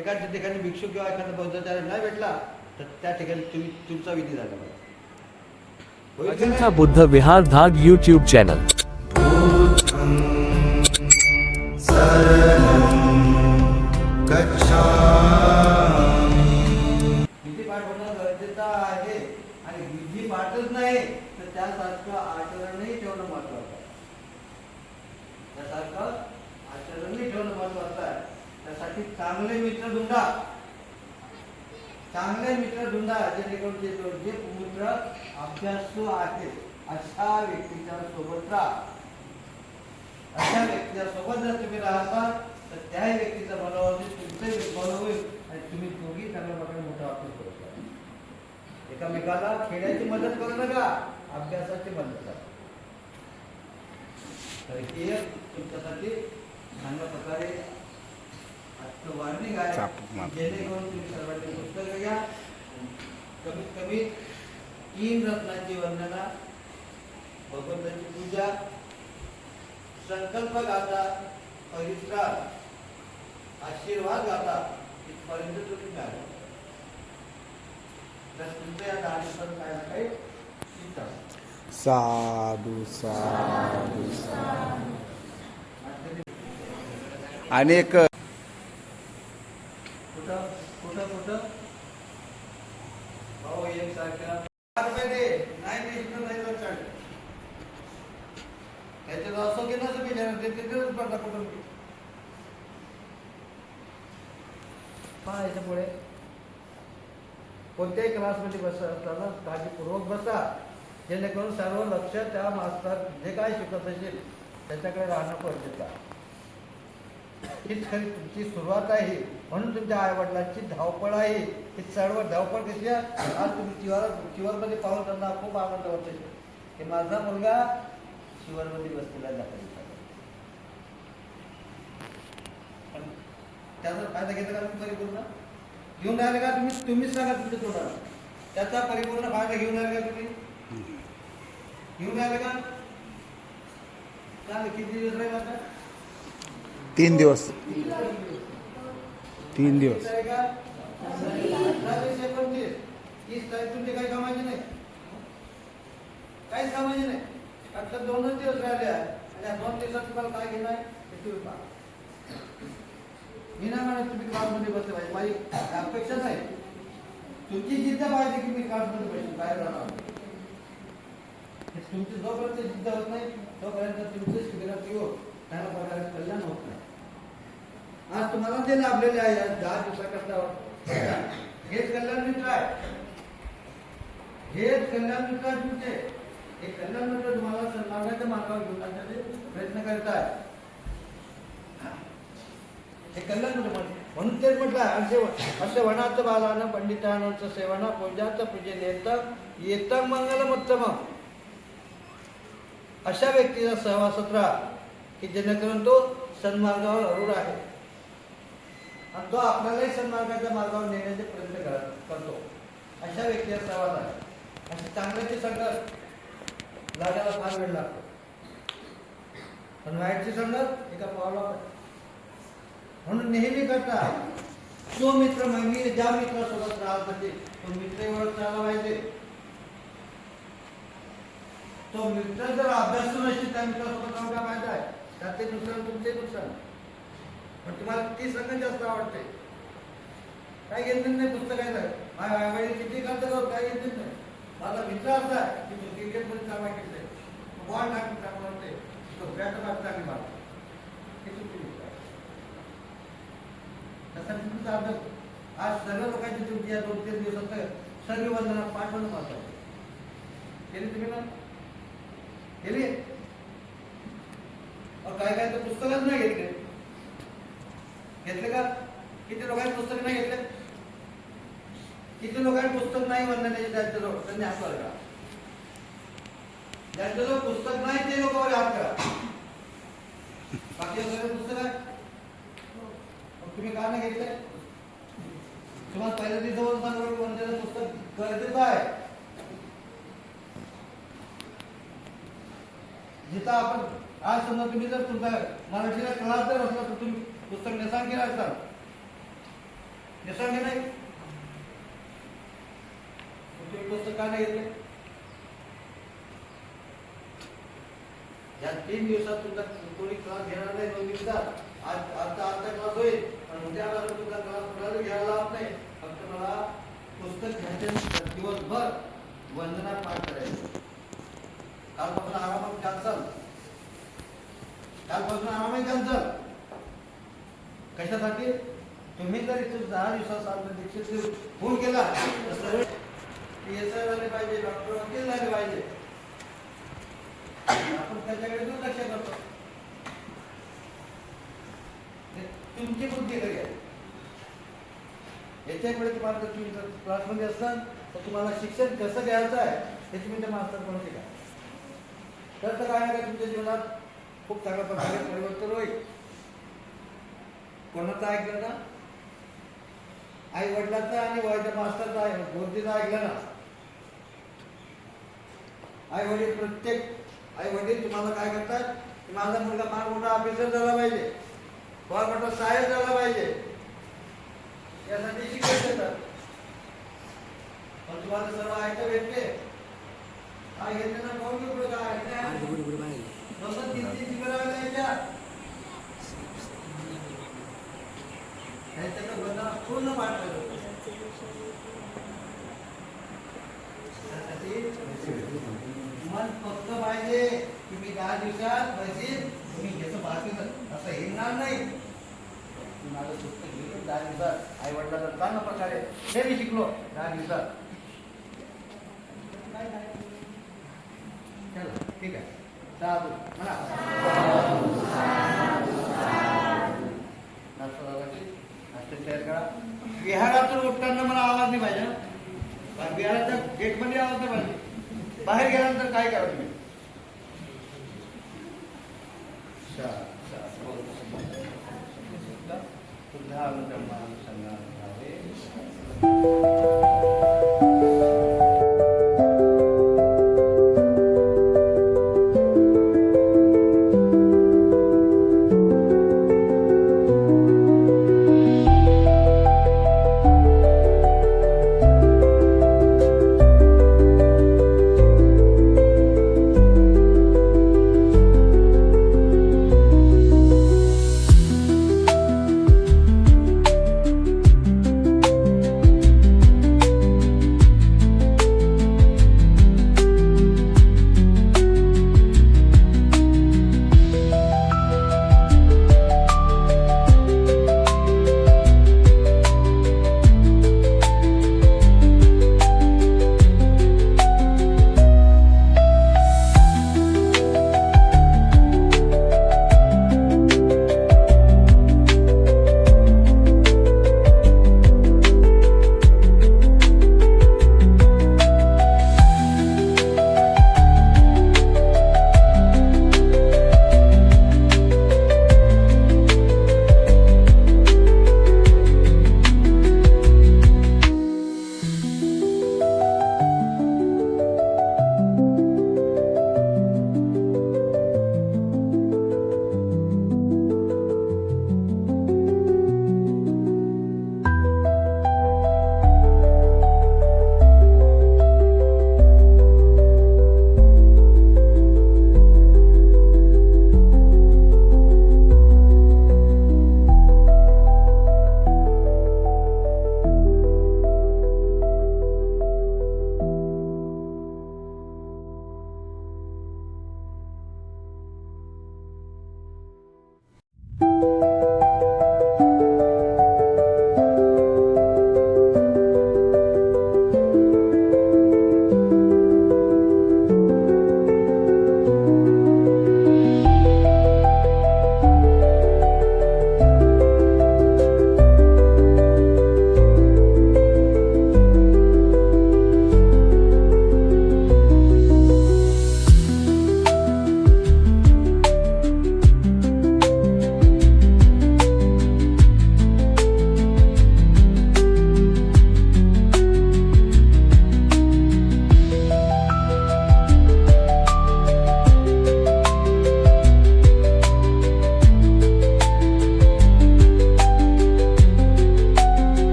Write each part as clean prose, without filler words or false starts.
एखाद्या ठिकाणी भिक्षुक किंवा एखादा बौद्धाचार्य नाही भेटला तर त्या ठिकाणी तुम्ही तुमचा विधी झाला पाहिजे. अजंठा बुद्ध विहार धाग यूट्यूब चॅनल. विधी पाठ होणं गरजेचं आहे आणि विधी पाठच नाही तर त्यासारखं आचरणही ठेवणं महत्वाचं आहे. त्यासारखं आचरणही ठेवणं महत्वाचं आहे. त्यासाठी चांगले मित्र ढूंढा, चांगले मित्र ढूंढा जेणेकरून जे मित्र अभ्यासू आहेत अशा व्यक्तीच्या सोबत राहा. अशा व्यक्तीच्या सोबत जर तुम्ही राहता तर त्या व्यक्तीचं मनोवृत्ती तुमचे बळ होईल आणि तुम्ही दोघी चांगल्या प्रकारे मोठा अभ्यास करू शकता. एकामेकाला खेळायची मदत करू नका, अभ्यासाची मदत करा. तर हे तुमच्यासाठी चांगल्या प्रकारे वॉर्निंग आहे. जेणेकरून तुम्ही सर्वांनी पुस्तकं घ्या. कमीत कमी 3 रत्नांची वंदना, भगवंताची पूजा, संकल्प गाथा, परित्राण, आशीर्वाद गाथा इथपर्यंत तुम्ही घ्या. तर तुमच्या या गाडीवर काय ना काही शिकता. साधू साधू अनेक कुठं भाऊ एक सारख्या नाही त्याच्यात असं की नसं विचार तिथेच पडला कुठून याच्या पुढे कोणत्याही क्लासमध्ये बसत असताना काळजीपूर्वक बसा, जेणेकरून सर्व लक्ष त्या मास्तर जे काय शिकत असेल त्याच्याकडे राहणं गरजेचं आहे. हीच खरी तुमची सुरुवात आहे. म्हणून तुमच्या आईवडिलांची धावपळ आहे. ही सर्व धावपळ कशी आहे, आज तुम्ही शिवरमध्ये पाहून त्यांना खूप आनंद होतो की माझा मुलगा शिवरमध्ये बसलेला दाखल. पण त्याचा फायदा घेता का तुम्ही परिपूर्ण घेऊन राहिले का? तुम्हीच सांगा तुमच्या तोंडाला त्याचा परिपूर्ण फायदा घेऊन राहिले का? तुम्ही घेऊन राहिले का? चालेल, किती दिवस राहील आता? 3 दिवस. 3 दिवस. 30 तारीख तुमचे काही कामाचे नाही, काहीच कामाचे नाही. आता 2च दिवस राहिले आहे आणि या 2 दिवसात तुम्हाला काय घेणार ते तुम्ही पहा. मी नाही म्हणत तुम्ही क्लासमध्ये बसले पाहिजे, माझी अपेक्षा नाही. तुमची जिद्द पाहिजे की मी क्लासमध्ये बसले बाहेर राहणार. तुमची जोपर्यंत जिद्द होत नाही तोपर्यंत तुमचे शिबिरात त्याला प्रकारे कल्याण होत नाही. आज तुम्हाला जे लाभलेले आहे 10 दिवसाकरता हेच कल्याण मित्र आहे. हेच कल्याण मित्र आहे तुमचे. हे कल्याण मित्र तुम्हाला सन्मानाच्या मार्गावर घेऊन जाण्याचे प्रयत्न करत आहे. हे कल्याण मित्र म्हणून तेच म्हटलं असे वनाचं बालानं पंडितांचं सेवना पूजाचं पूजे येतं मंगलम उत्तम. अशा व्यक्तीचा सहवासात राहा की जेणेकरून तो सन्मार्गावर अरूढ आहे आणि तो आपल्यालाही सन्मार्गाच्या मार्गावर नेण्याचे प्रयत्न करतो. अशा व्यक्तीचा सहवास आहे. अशी चांगल्याची संगत लागायला फार वेळ लागतो, पण वाईटची संगत एका पावला. म्हणून नेहमी करता तो मित्र मी ज्या मित्रासोबत राहत होते तो मित्र ओळख राहिला पाहिजे. तो मित्र जर अभ्यासू नसेल त्या मित्रासोबत राहून काय फायदा आहे? त्याचे नुकसान तुमचे नुकसान. पण तुम्हाला ती संगत जास्त आवडते. काय घेणं नाही पुस्तकाचं आहे. माझ्या आईवडील किती खर्च करतो काय घेणं नाही. माझा मित्र असा आहे की तो क्रिकेटमध्ये चांगला खेळतोय, बॉल टाकून चांगला होते, तो बॅट चांगली मारतो. हे तुमचे मित्र आहे. त्यासाठी तुमचा अभ्यास आज सर्व लोकांची तुमची या 2-3 दिवसात सर्व वंदना पाठवणं महत्वाचं केली. तुम्ही ना केली काय काय तर पुस्तकच नाही घेतले. घेतले का? किती लोकांनी पुस्तक नाही घेतले? किती लोकांनी पुस्तक नाही वंदनाचे त्यांच्याजवळ त्यांनी हात करा. ज्यांच्याजवळ पुस्तक नाही ते लोक हात करा. बाकी सगळे पुस्तक आहे. तुम्ही का नाही घेतले? तुम्हाला पहिल्या दिवसावर सांगतो वंदनाचं पुस्तक गरजेचं आहे. जिथं आपण आज समजा तुम्ही जर तुमचा मराठीला क्लास जर असला तर तुम्ही पुस्तक नेसान केला असता निसर्ग नाही तुम्ही पुस्तक का नाही घेतले? या 3 दिवसात तुमचा कोणी क्लास घेणार नाही. 2 दिवसात आजचा क्लास होईल आणि उद्यापासून तुमचा क्लास कोणाला घ्यायला लावत नाही. फक्त मला पुस्तक घ्यायचे, दिवसभर वंदना पाठ करायचं. कालपासून आरामात कॅन्सल, कालपासून आरामात कॅन्सल. कशासाठी? तुम्ही जर इथं 10 दिवसात दीक्षित फोन केला तर सर्व PSI झाले पाहिजे, डॉक्टर वकील झाले पाहिजे. आपण त्याच्याकडे दुर्लक्ष करतो. तुमची बुद्धी घरी आहे. याच्यामुळे तुम्हाला जर तुम्ही क्लासमध्ये असाल तर तुम्हाला शिक्षण कसं घ्यायचं आहे त्याची मी त्या मास्तरकडून शिका. तर काय नाही, तुमच्या जीवनात खूप चांगल्या प्रकारे परिवर्तन होईल. कोणाचं ऐकलं ना? आई वडिलांचा आणि वयाच्या मास्तरचा आहे, गोष्टीचा ऐकलं ना? आई वडील, प्रत्येक आई वडील तुम्हाला काय करतात की माझा मुलगा फार मोठा ऑफिसर झाला पाहिजे, फार मोठा साहेब झाला पाहिजे, यासाठी शिक्षण देतात. पण तुम्हाला सर्व ऐकता भेटते काय घेतलं ना? कोण घेऊ काय दोन 3 शिबिराला यायच्या त्याचं बंधन पूर्ण पाठ मन फक्त पाहिजे की मी 10 दिवसात बसेल, तुम्ही घेतो बाकीचं असं येणार नाही. माझं पुस्तक घेऊन 10 दिवसात आई वडिलांना चांगल्या प्रकारे हे मी शिकलो 10 दिवसात. चला ठीक आहे, साधू म्हणा. शेअर करा. विहारातून उठताना मला आवाज नाही पाहिजे ना, विहाराच्या गेटमध्ये आवाज नाही पाहिजे. बाहेर गेल्यानंतर काय करा तुम्ही?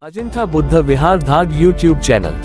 अजिंठा बुद्ध विहार धाग यूट्यूब चॅनल.